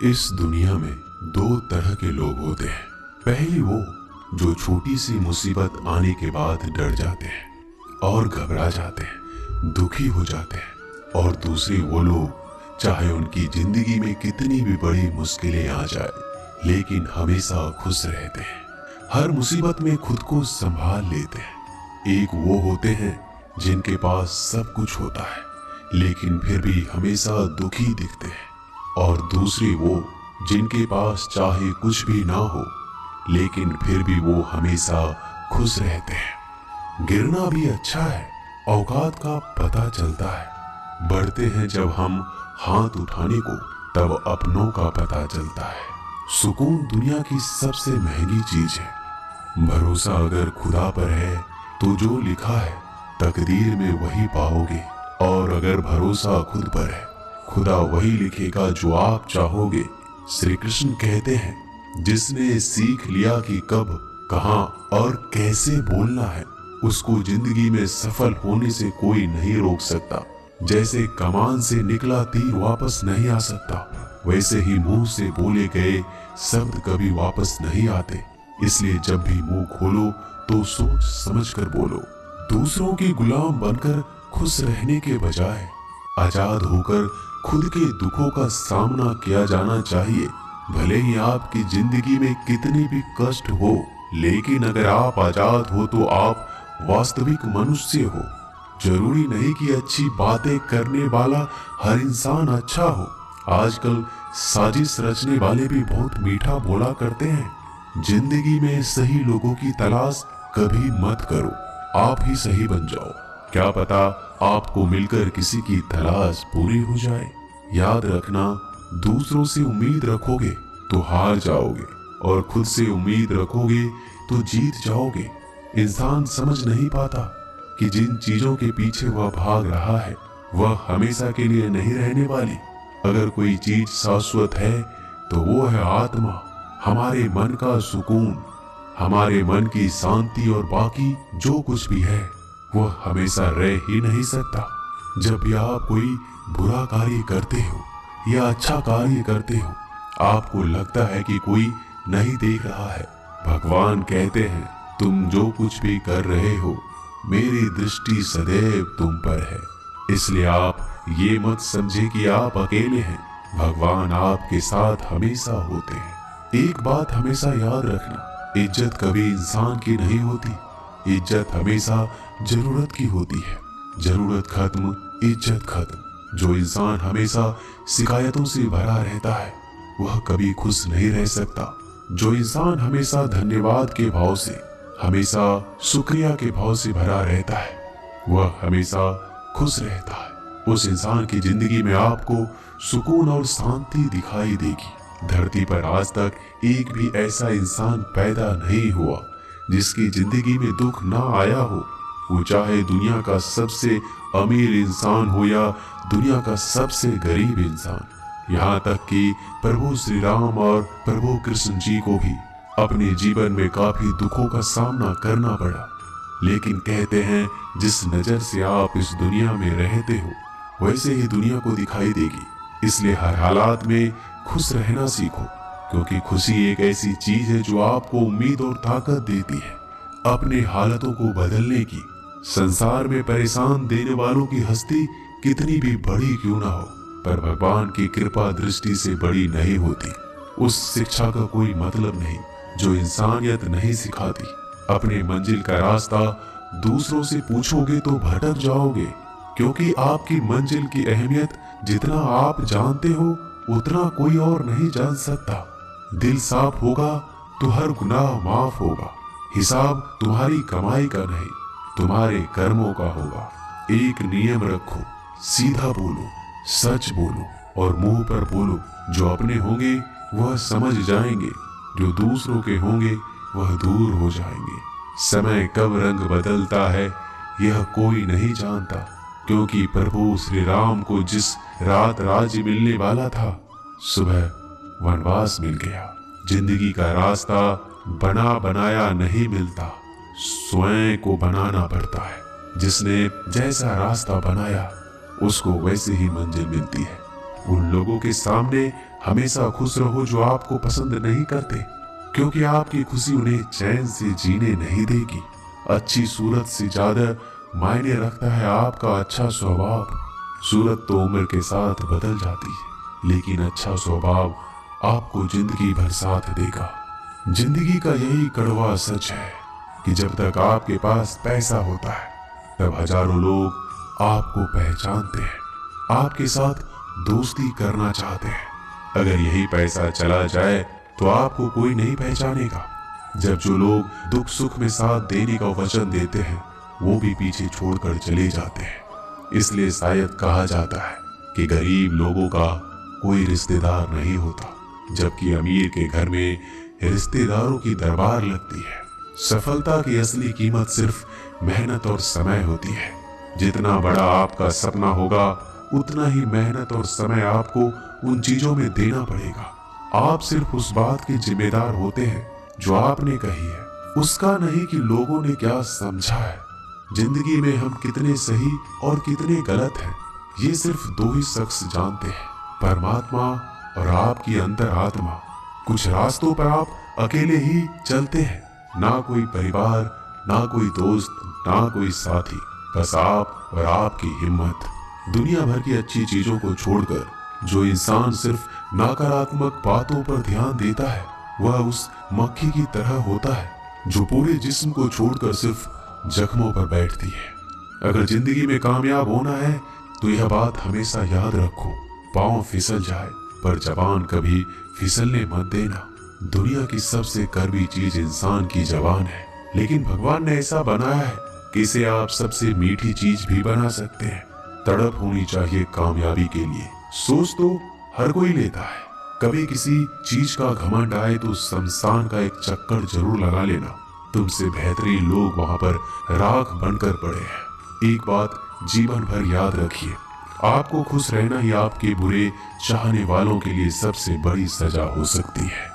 इस दुनिया में दो तरह के लोग होते हैं। पहली वो जो छोटी सी मुसीबत आने के बाद डर जाते हैं और घबरा जाते हैं, दुखी हो जाते हैं। और दूसरे वो लोग चाहे उनकी जिंदगी में कितनी भी बड़ी मुश्किलें आ जाए लेकिन हमेशा खुश रहते हैं, हर मुसीबत में खुद को संभाल लेते हैं। एक वो होते हैं जिनके पास सब कुछ होता है लेकिन फिर भी हमेशा दुखी दिखते हैं। और दूसरे वो जिनके पास चाहे कुछ भी ना हो लेकिन फिर भी वो हमेशा खुश रहते हैं। गिरना भी अच्छा है, औकात का पता चलता है। बढ़ते हैं जब हम हाथ उठाने को तब अपनों का पता चलता है। सुकून दुनिया की सबसे महंगी चीज है। भरोसा अगर खुदा पर है तो जो लिखा है तकदीर में वही पाओगे। और अगर भरोसा खुद पर है खुदा वही लिखेगा जो आप चाहोगे। श्री कृष्ण कहते हैं जिसने सीख लिया कि कब, कहां और कैसे बोलना है उसको जिंदगी में सफल होने से कोई नहीं रोक सकता। जैसे कमान से निकला तीर वापस नहीं आ सकता वैसे ही मुंह से बोले गए शब्द कभी वापस नहीं आते। इसलिए जब भी मुंह खोलो तो सोच समझकर बोलो। दूसरों के गुलाम बनकर खुश रहने के बजाय आजाद होकर खुद के दुखों का सामना किया जाना चाहिए। भले ही आपकी जिंदगी में कितने भी कष्ट हो लेकिन अगर आप आजाद हो तो आप वास्तविक मनुष्य हो। जरूरी नहीं कि अच्छी बातें करने वाला हर इंसान अच्छा हो। आजकल साजिश रचने वाले भी बहुत मीठा बोला करते हैं। जिंदगी में सही लोगों की तलाश कभी मत करो, आप ही सही बन जाओ। क्या पता आपको मिलकर किसी की तलाश पूरी हो जाए। याद रखना, दूसरों से उम्मीद रखोगे तो हार जाओगे और खुद से उम्मीद रखोगे तो जीत जाओगे। इंसान समझ नहीं पाता कि जिन चीजों के पीछे वह भाग रहा है वह हमेशा के लिए नहीं रहने वाली। अगर कोई चीज शाश्वत है तो वो है आत्मा, हमारे मन का सुकून, हमारे मन की शांति। और बाकी जो कुछ भी है वह हमेशा रह ही नहीं सकता। जब भी आप कोई बुरा कार्य करते हो या अच्छा कार्य करते हो आपको लगता है कि कोई नहीं देख रहा है। भगवान कहते हैं तुम जो कुछ भी कर रहे हो मेरी दृष्टि सदैव तुम पर है। इसलिए आप ये मत समझे कि आप अकेले हैं, भगवान आपके साथ हमेशा होते हैं। एक बात हमेशा याद रखना, इज्जत कभी इंसान की नहीं होती, इज्जत हमेशा जरूरत की होती है। जरूरत खत्म, इज्जत खत्म। जो इंसान हमेशा शिकायतों से भरा रहता है वह कभी खुश नहीं रह सकता। जो इंसान हमेशा धन्यवाद के भाव से, हमेशा शुक्रिया के भाव से भरा रहता है वह हमेशा खुश रहता है। उस इंसान की जिंदगी में आपको सुकून और शांति दिखाई देगी। धरती पर आज तक एक भी ऐसा इंसान पैदा नहीं हुआ जिसकी जिंदगी में दुख ना आया हो। वो चाहे दुनिया का सबसे अमीर इंसान हो या दुनिया का सबसे गरीब इंसान। यहाँ तक कि प्रभु श्री राम और प्रभु कृष्ण जी को भी अपने जीवन में काफी दुखों का सामना करना पड़ा। लेकिन कहते हैं जिस नजर से आप इस दुनिया में रहते हो वैसे ही दुनिया को दिखाई देगी। इसलिए हर हालात में खुश रहना सीखो, क्योंकि खुशी एक ऐसी चीज है जो आपको उम्मीद और ताकत देती है अपने हालातों को बदलने की। संसार में परेशान देने वालों की हस्ती कितनी भी बड़ी क्यों ना हो पर भगवान की कृपा दृष्टि से बड़ी नहीं होती। उस शिक्षा का कोई मतलब नहीं जो इंसानियत नहीं सिखाती। अपने मंजिल का रास्ता दूसरों से पूछोगे तो भटक जाओगे, क्योंकि आपकी मंजिल की अहमियत जितना आप जानते हो उतना कोई और नहीं जान सकता। दिल साफ होगा तो हर गुनाह माफ होगा। हिसाब तुम्हारी कमाई का नहीं तुम्हारे कर्मों का होगा। एक नियम रखो, सीधा बोलो, सच बोलो और मुंह पर बोलो। जो अपने होंगे वह समझ जाएंगे, जो दूसरों के होंगे वह दूर हो जाएंगे। समय कब रंग बदलता है यह कोई नहीं जानता, क्योंकि प्रभु श्री राम को जिस रात राज्य मिलने वाला था सुबह वनवास मिल गया। जिंदगी का रास्ता बना बनाया नहीं मिलता, स्वयं को बनाना पड़ता है। जिसने जैसा रास्ता बनाया उसको वैसे ही मंजिल मिलती है। उन लोगों के सामने हमेशा खुश रहो जो आपको पसंद नहीं करते, क्योंकि आपकी खुशी उन्हें चैन से जीने नहीं देगी। अच्छी सूरत से ज्यादा मायने रखता है आपका अच्छा स्वभाव। सूरत तो उम्र के साथ बदल जाती है, लेकिन अच्छा स्वभाव आपको जिंदगी भर साथ देगा। जिंदगी का यही कड़वा सच है कि जब तक आपके पास पैसा होता है तब हजारों लोग आपको पहचानते हैं, आपके साथ दोस्ती करना चाहते हैं। अगर यही पैसा चला जाए तो आपको कोई नहीं पहचानेगा। जब जो लोग दुख सुख में साथ देने का वचन देते हैं वो भी पीछे छोड़कर चले जाते हैं। इसलिए शायद कहा जाता है कि गरीब लोगों का कोई रिश्तेदार नहीं होता, जबकि अमीर के घर में रिश्तेदारों की दरबार लगती है। सफलता की असली कीमत सिर्फ मेहनत और समय होती है। जितना बड़ा आपका सपना होगा उतना ही मेहनत और समय आपको उन चीजों में देना पड़ेगा। आप सिर्फ उस बात के जिम्मेदार होते हैं जो आपने कही है, उसका नहीं कि लोगों ने क्या समझा है। जिंदगी में हम कितने सही और कितने गलत हैं ये सिर्फ दो ही शख्स जानते हैं, परमात्मा और आपकी अंतर आत्मा। कुछ रास्तों पर आप अकेले ही चलते हैं, ना कोई परिवार, ना कोई दोस्त, ना कोई साथी, बस आप और आपकी हिम्मत। दुनिया भर की अच्छी चीजों को छोड़कर जो इंसान सिर्फ नकारात्मक बातों पर ध्यान देता है वह उस मक्खी की तरह होता है जो पूरे जिस्म को छोड़कर सिर्फ जख्मों पर बैठती है। अगर जिंदगी में कामयाब होना है तो यह बात हमेशा याद रखो, पांव फिसल जाए पर जबान कभी फिसलने मत देना। दुनिया की सबसे कड़वी चीज इंसान की जबान है, लेकिन भगवान ने ऐसा बनाया है कि इसे आप सबसे मीठी चीज भी बना सकते हैं। तड़प होनी चाहिए कामयाबी के लिए। सोच तो हर कोई लेता है, कभी किसी चीज का घमंड आए तो शमशान का एक चक्कर जरूर लगा लेना। तुमसे बेहतरीन लोग वहां पर राख बनकर पड़े हैं। एक बात जीवन भर याद रखिए, आपको खुश रहना ही आपके बुरे चाहने वालों के लिए सबसे बड़ी सजा हो सकती है।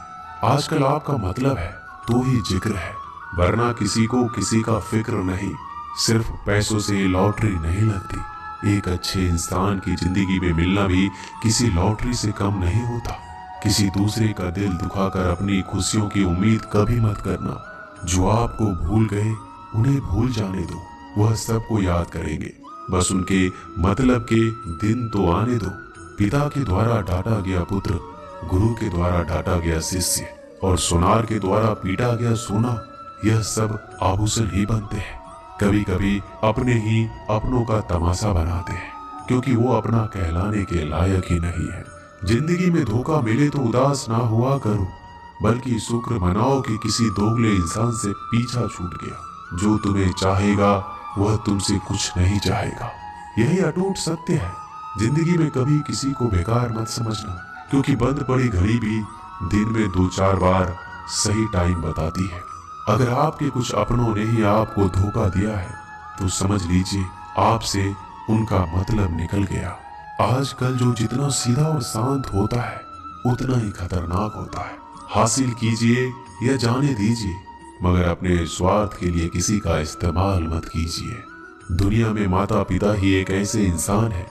आजकल आपका मतलब है तो ही जिक्र है, वरना किसी को किसी का फिक्र नहीं। सिर्फ पैसों से लॉटरी नहीं लगती। एक अच्छे इंसान की जिंदगी में मिलना भी किसी लॉटरी से कम नहीं होता। किसी दूसरे का दिल दुखाकर अपनी खुशियों की उम्मीद कभी मत करना। जो आपको भूल गए उन्हें भूल जाने दो, वह सबको याद करेंगे, बस उनके मतलब के दिन तो आने दो। पिता के द्वारा डांटा गया पुत्र, गुरु के द्वारा डांटा गया शिष्य और सोनार के द्वारा पीटा गया सोना, यह सब आभूषण ही बनते हैं। कभी कभी अपने ही अपनों का तमाशा बनाते हैं, क्योंकि वो अपना कहलाने के लायक ही नहीं है। जिंदगी में धोखा मिले तो उदास ना हुआ करो, बल्कि शुक्र मनाओ कि किसी दोगले इंसान से पीछा छूट गया। जो तुम्हें चाहेगा वह तुमसे कुछ नहीं चाहेगा, यही अटूट सत्य है। जिंदगी में कभी किसी को बेकार मत समझना, क्योंकि बंद पड़ी घड़ी भी दिन में 2-4 बार सही टाइम बताती है। अगर आपके कुछ अपनों ने ही आपको धोखा दिया है तो समझ लीजिए आपसे उनका मतलब निकल गया। आजकल जो जितना सीधा और शांत होता है उतना ही खतरनाक होता है। हासिल कीजिए या जाने दीजिए, मगर अपने स्वार्थ के लिए किसी का इस्तेमाल मत कीजिए। दुनिया में माता पिता ही एक ऐसे इंसान है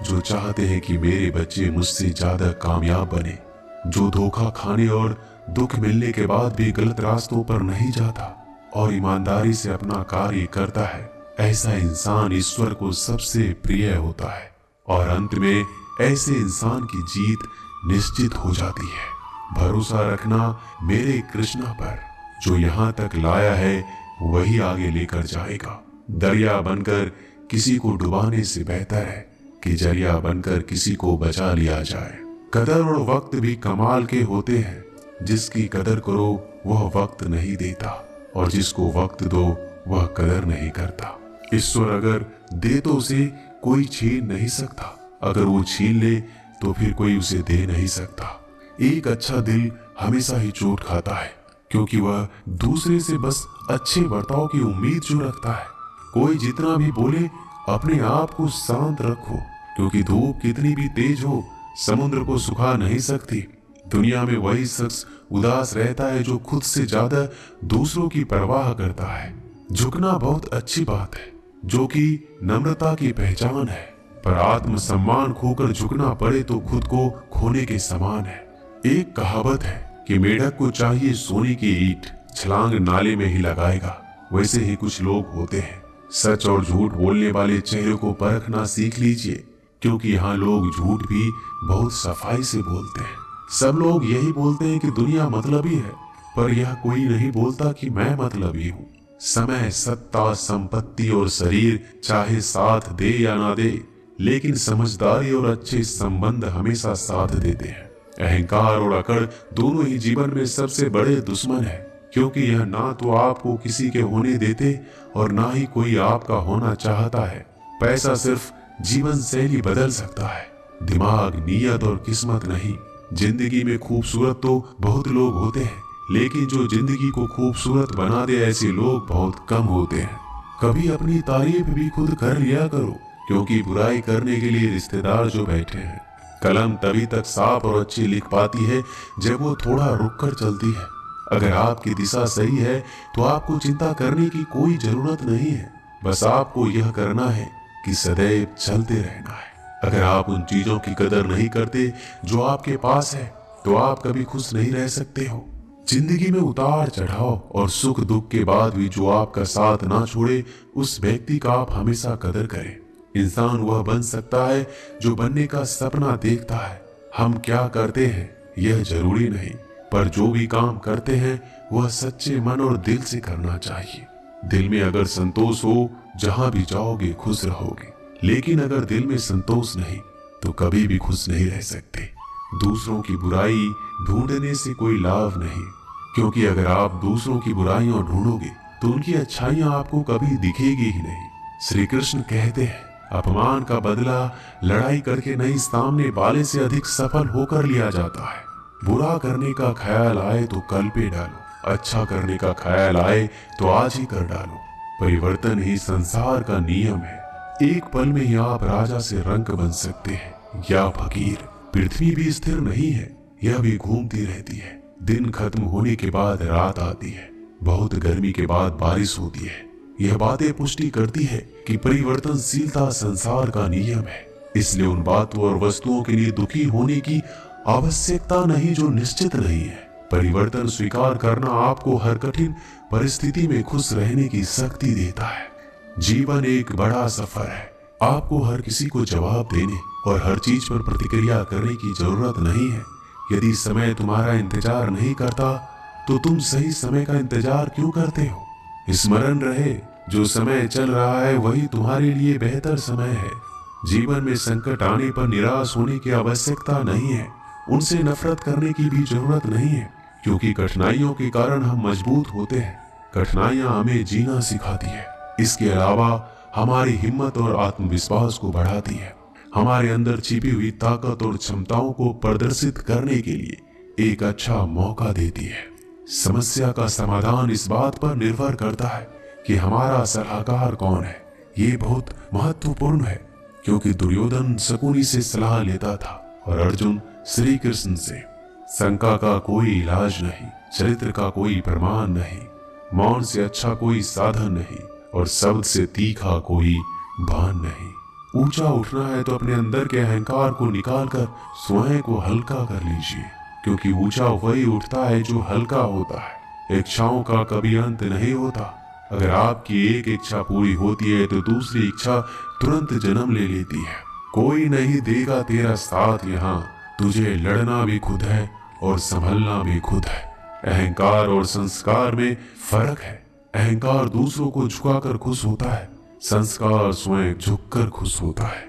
जो चाहते हैं कि मेरे बच्चे मुझसे ज्यादा कामयाब बने, जो धोखा खाने और दुख मिलने के बाद भी गलत रास्तों पर नहीं जाता और ईमानदारी से अपना कार्य करता है। ऐसा इंसान ईश्वर को सबसे प्रिय होता है और अंत में ऐसे इंसान की जीत निश्चित हो जाती है। भरोसा रखना मेरे कृष्णा पर, जो यहाँ तक लाया है वही आगे लेकर जाएगा। दरिया बनकर किसी को डुबाने से बेहतर है कि जरिया बनकर किसी को बचा लिया जाए। कदर और वक्त भी कमाल के होते हैं। जिसकी कदर करो वह वक्त नहीं देता और जिसको वक्त दो वह कदर नहीं करता। ईश्वर अगर दे तो उसे कोई छीन नहीं सकता, अगर वो छीन ले तो फिर कोई उसे दे नहीं सकता। एक अच्छा दिल हमेशा ही चोट खाता है, क्योंकि वह दूसरे से बस अच्छे बर्ताव की उम्मीद जो रखता है। कोई जितना भी बोले अपने आप को शांत रखो, क्योंकि धूप कितनी भी तेज हो समुद्र को सुखा नहीं सकती। दुनिया में वही शख्स उदास रहता है जो खुद से ज्यादा दूसरों की परवाह करता है। झुकना बहुत अच्छी बात है, जो कि नम्रता की पहचान है। पर आत्मसम्मान खोकर झुकना पड़े तो खुद को खोने के समान है। एक कहावत है कि मेढक को चाहिए सोने की ईंट, छलांग नाले में ही लगाएगा। वैसे ही कुछ लोग होते हैं। सच और झूठ बोलने वाले चेहरे को परखना सीख लीजिए, क्योंकि यहाँ लोग झूठ भी बहुत सफाई से बोलते हैं। सब लोग यही बोलते हैं कि दुनिया मतलबी है, पर यह कोई नहीं बोलता कि मैं मतलबी हूँ। समय, सत्ता, संपत्ति और शरीर चाहे साथ दे या ना दे, लेकिन समझदारी और अच्छे संबंध हमेशा साथ देते हैं। अहंकार और अकड़ दोनों ही जीवन में सबसे बड़े दुश्मन है, क्योंकि यह ना तो आपको किसी के होने देते और ना ही कोई आपका होना चाहता है। पैसा सिर्फ जीवन शैली बदल सकता है, दिमाग, नीयत और किस्मत नहीं। जिंदगी में खूबसूरत तो बहुत लोग होते हैं, लेकिन जो जिंदगी को खूबसूरत बना दे ऐसे लोग बहुत कम होते हैं। कभी अपनी तारीफ भी खुद कर लिया करो, क्योंकि बुराई करने के लिए रिश्तेदार जो बैठे हैं। कलम तभी तक साफ और अच्छी लिख पाती है जब वो थोड़ा रुक कर चलती है। अगर आपकी दिशा सही है तो आपको चिंता करने की कोई जरूरत नहीं है। बस आपको यह करना है कि सदैव चलते रहना है। अगर आप उन चीजों की कदर नहीं करते जो आपके पास है, तो आप कभी खुश नहीं रह सकते हो। जिंदगी में उतार चढ़ाव और सुख दुख के बाद भी जो आपका साथ ना छोड़े, उस व्यक्ति का आप हमेशा कदर करें। इंसान वह बन सकता है जो बनने का सपना देखता है। हम क्या करते हैं यह जरूरी नहीं, पर जो भी काम करते हैं वह सच्चे मन और दिल से करना चाहिए। दिल में अगर संतोष हो, जहां भी जाओगे खुश रहोगे। लेकिन अगर दिल में संतोष नहीं तो कभी भी खुश नहीं रह सकते। दूसरों की बुराई ढूंढने से कोई लाभ नहीं, क्योंकि अगर आप दूसरों की बुराइयां ढूंढोगे तो उनकी अच्छाइयां आपको कभी दिखेगी ही नहीं। श्री कृष्ण कहते हैं, अपमान का बदला लड़ाई करके नहीं, सामने वाले से अधिक सफल होकर लिया जाता है। बुरा करने का ख्याल आए तो कल पे डालो, अच्छा करने का ख्याल आए तो आज ही कर डालो। परिवर्तन ही संसार का नियम है। एक पल में ही आप राजा से रंक बन सकते हैं या फकीर। पृथ्वी भी स्थिर नहीं है, यह भी घूमती रहती है। दिन खत्म होने के बाद रात आती है, बहुत गर्मी के बाद बारिश होती है। यह बातें पुष्टि करती है कि परिवर्तनशीलता संसार का नियम है। इसलिए उन बातों और वस्तुओं के लिए दुखी होने की आवश्यकता नहीं जो निश्चित नहीं है। परिवर्तन स्वीकार करना आपको हर कठिन परिस्थिति में खुश रहने की शक्ति देता है। जीवन एक बड़ा सफर है। आपको हर किसी को जवाब देने और हर चीज पर प्रतिक्रिया करने की जरूरत नहीं है। यदि समय तुम्हारा इंतजार नहीं करता तो तुम सही समय का इंतजार क्यों करते हो? स्मरण रहे, जो समय चल रहा है वही तुम्हारे लिए बेहतर समय है। जीवन में संकट आने पर निराश होने की आवश्यकता नहीं है। उनसे नफरत करने की भी जरूरत नहीं है, क्योंकि कठिनाइयों के कारण हम मजबूत होते हैं। कठिनाइयां हमें जीना सिखाती है। इसके अलावा हमारी हिम्मत और आत्मविश्वास को बढ़ाती है। हमारे अंदर छिपी हुई ताकत और क्षमताओं को प्रदर्शित करने के लिए एक अच्छा मौका देती है। समस्या का समाधान इस बात पर निर्भर करता है कि हमारा सलाहकार कौन है। ये बहुत महत्वपूर्ण है, क्योंकि दुर्योधन शकुनी से सलाह लेता था और अर्जुन श्री कृष्ण से। शंका का कोई इलाज नहीं, चरित्र का कोई प्रमाण नहीं, मौन से अच्छा कोई साधन नहीं और शब्द से तीखा कोई बाण नहीं। ऊंचा उठना है तो अपने अंदर के अहंकार को निकालकर स्वयं को हल्का कर लीजिए, क्योंकि ऊंचा वही उठता है जो हल्का होता है। इच्छाओं का कभी अंत नहीं होता। अगर आपकी एक इच्छा पूरी होती है तो दूसरी इच्छा तुरंत जन्म ले लेती है। कोई नहीं देगा तेरा साथ यहाँ, तुझे लड़ना भी खुद है और संभलना भी खुद है। अहंकार और संस्कार में फर्क है। अहंकार दूसरों को झुकाकर खुश होता है, संस्कार स्वयं झुककर खुश होता है।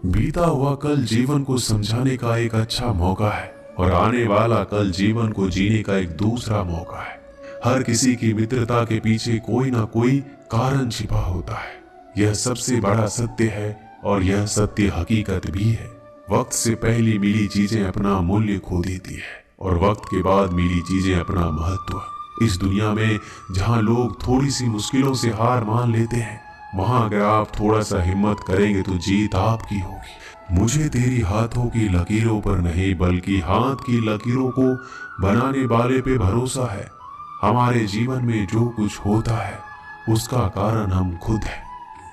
बीता हुआ कल जीवन को समझाने का एक अच्छा मौका है और आने वाला कल जीवन को जीने का एक दूसरा मौका है। हर किसी की मित्रता के पीछे कोई ना कोई कारण छिपा होता है। यह सबसे बड़ा सत्य है और यह सत्य हकीकत भी है। वक्त से पहले मिली चीजें अपना मूल्य खो देती है और वक्त के बाद मिली चीजें अपना महत्व। इस दुनिया में जहां लोग थोड़ी सी मुश्किलों से हार मान लेते हैं, वहां अगर आप थोड़ा सा हिम्मत करेंगे तो जीत आपकी होगी। मुझे तेरी हाथों की लकीरों पर नहीं, बल्कि हाथ की लकीरों को बनाने वाले पे भरोसा है। हमारे जीवन में जो कुछ होता है उसका कारण हम खुद हैं।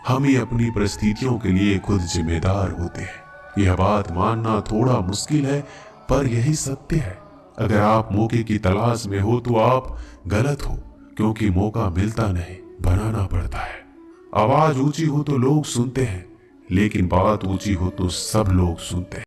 हम ही अपनी परिस्थितियों के लिए खुद जिम्मेदार होते हैं। यह बात मानना थोड़ा मुश्किल है, पर यही सत्य है। अगर आप मौके की तलाश में हो तो आप गलत हो, क्योंकि मौका मिलता नहीं, बनाना पड़ता है। आवाज ऊंची हो तो लोग सुनते हैं, लेकिन बात ऊंची हो तो सब लोग सुनते हैं।